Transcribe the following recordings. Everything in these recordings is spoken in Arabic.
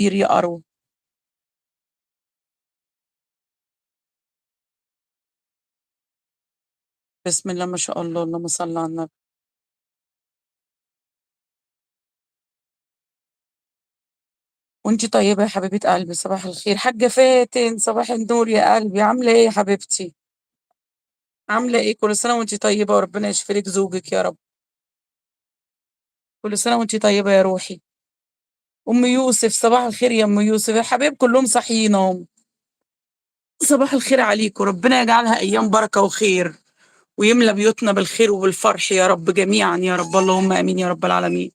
يا أرو. بسم الله ما شاء الله، اللهم صل على النبي. وانتي طيبة يا حبيبة قلبي، صباح الخير حاجة فاتن، صباح النور يا قلبي، عاملة ايه يا حبيبتي؟ عاملة ايه؟ كل سنة وانتي طيبة وربنا يشفي لك زوجك يا رب. كل سنة وانتي طيبة يا روحي. أم يوسف صباح الخير يا أم يوسف، يا حبايب كلهم صاحيين اهم. صباح الخير عليكم، ربنا يجعلها أيام بركة وخير، ويملى بيوتنا بالخير وبالفرح يا رب جميعا يا رب، اللهم آمين يا رب العالمين.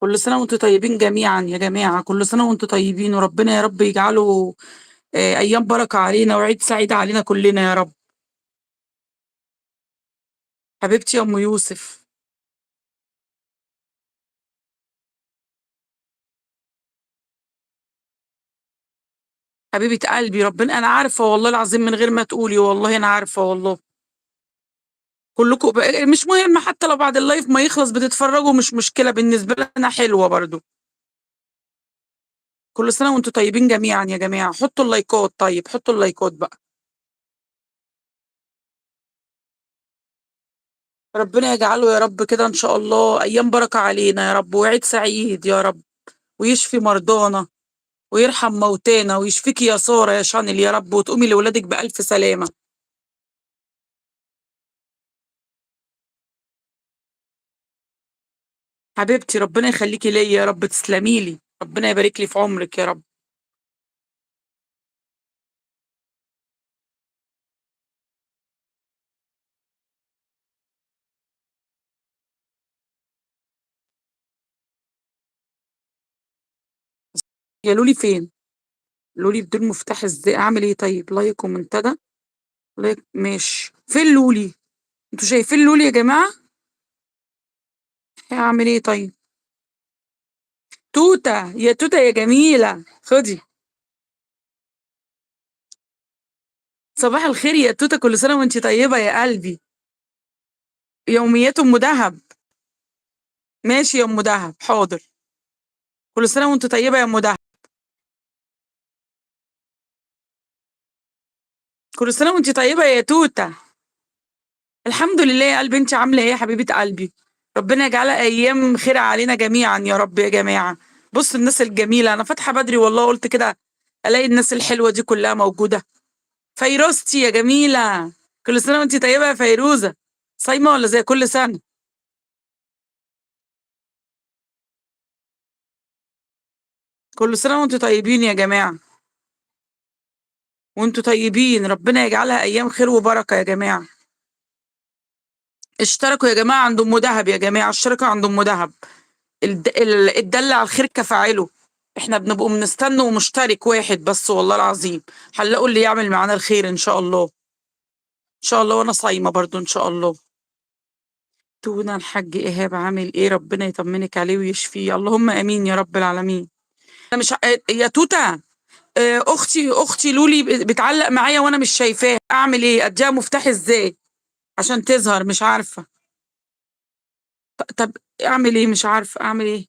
كل سنة وانتم طيبين جميعا يا جماعة، كل سنة وانتم طيبين، وربنا يا رب يجعله أيام بركة علينا وعيد سعيد علينا كلنا يا رب. حبيبتي يا أم يوسف. حبيبة قلبي، ربنا أنا عارفة والله العظيم من غير ما تقولي، والله أنا عارفة والله. كلكم مش مهم، حتى لو بعد اللايف ما يخلص بتتفرجوا مش مشكلة بالنسبة لنا، حلوة برضو. كل سنة وانتم طيبين جميعا يا جماعة، حطوا اللايكات، طيب حطوا اللايكات بقى. ربنا يجعله يا رب كده إن شاء الله أيام بركة علينا يا رب، وعيد سعيد يا رب، ويشفي مرضانا ويرحم موتانا، ويشفيكي يا سارة يا شانل يا رب، وتقومي لولادك بألف سلامة. حبيبتي ربنا يخليكي ليا يا رب، تسلمي لي، ربنا يبارك لي في عمرك يا رب. يا لولي فين؟ لولي بدون مفتاح ازاي؟ اعمل ايه طيب؟ لايك ومنتدى. لايك ماشي، فين لولي؟ انتوا شايفين لولي يا جماعة؟ اعمل ايه طيب؟ توتة يا توتة يا جميلة، خدي. صباح الخير يا توتة، كل سنة وانتي طيبة يا قلبي. يوميات ام دهب. ماشي يا ام دهب، حاضر. كل سنة وانتي طيبة يا ام دهب. كل سنة وانتي طيبة يا توتة. الحمد لله يا قلبي، انت عامله ايه يا حبيبه قلبي؟ ربنا يجعلها ايام خير علينا جميعا يا رب يا جماعه. بص الناس الجميله، انا فاتحه بدري والله، قلت كده الاقي الناس الحلوه دي كلها موجوده. فيروزتي يا جميله، كل سنه وانت طيبه يا فيروزه. صايمه ولا زي كل سنه؟ كل سنه وانتم طيبين يا جماعه. وانتم طيبين، ربنا يجعلها ايام خير وبركه يا جماعه. اشتركوا يا جماعه عند ام دهب، يا جماعه اشتركوا عند ام دهب. الدل على الخير كفاعله. احنا بنبقوا بنستنى ومشترك واحد بس والله العظيم، هنلاقوا اللي يعمل معانا الخير ان شاء الله. ان شاء الله، وانا صايمه برضو ان شاء الله. تونا الحاج ايهاب عامل ايه؟ ربنا يطمنك عليه ويشفيه، اللهم امين يا رب العالمين. انا مش يا توته. اختي لولي بتعلق معايا وانا مش شايفاها، اعمل ايه؟ اديها مفتاح ازاي عشان تظهر؟ مش عارفه. طب اعمل ايه؟ مش عارفه اعمل ايه.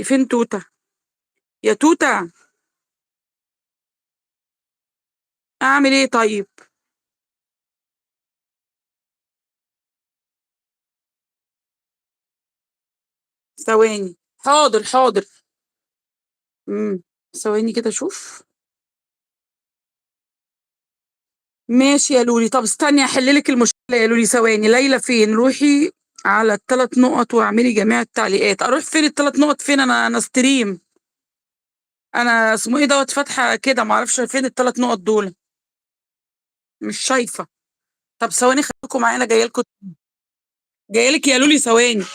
فين توته؟ يا توته. اعمل ايه طيب؟ ثواني. حاضر حاضر. ثواني كده اشوف. ماشي يا لولي، طب استني احل لك المشكله يا لولي، ثواني. ليلى فين؟ روحي على الثلاث نقط واعملي جميع التعليقات. اروح فين الثلاث نقط؟ فين؟ انا ستريم. انا اسمه ايه دوت فاتحه كده، ما اعرفش فين الثلاث نقط دول. مش شايفه. طب ثواني خليكم معانا، جايه لكم. جايه لك يا لولي، ثواني.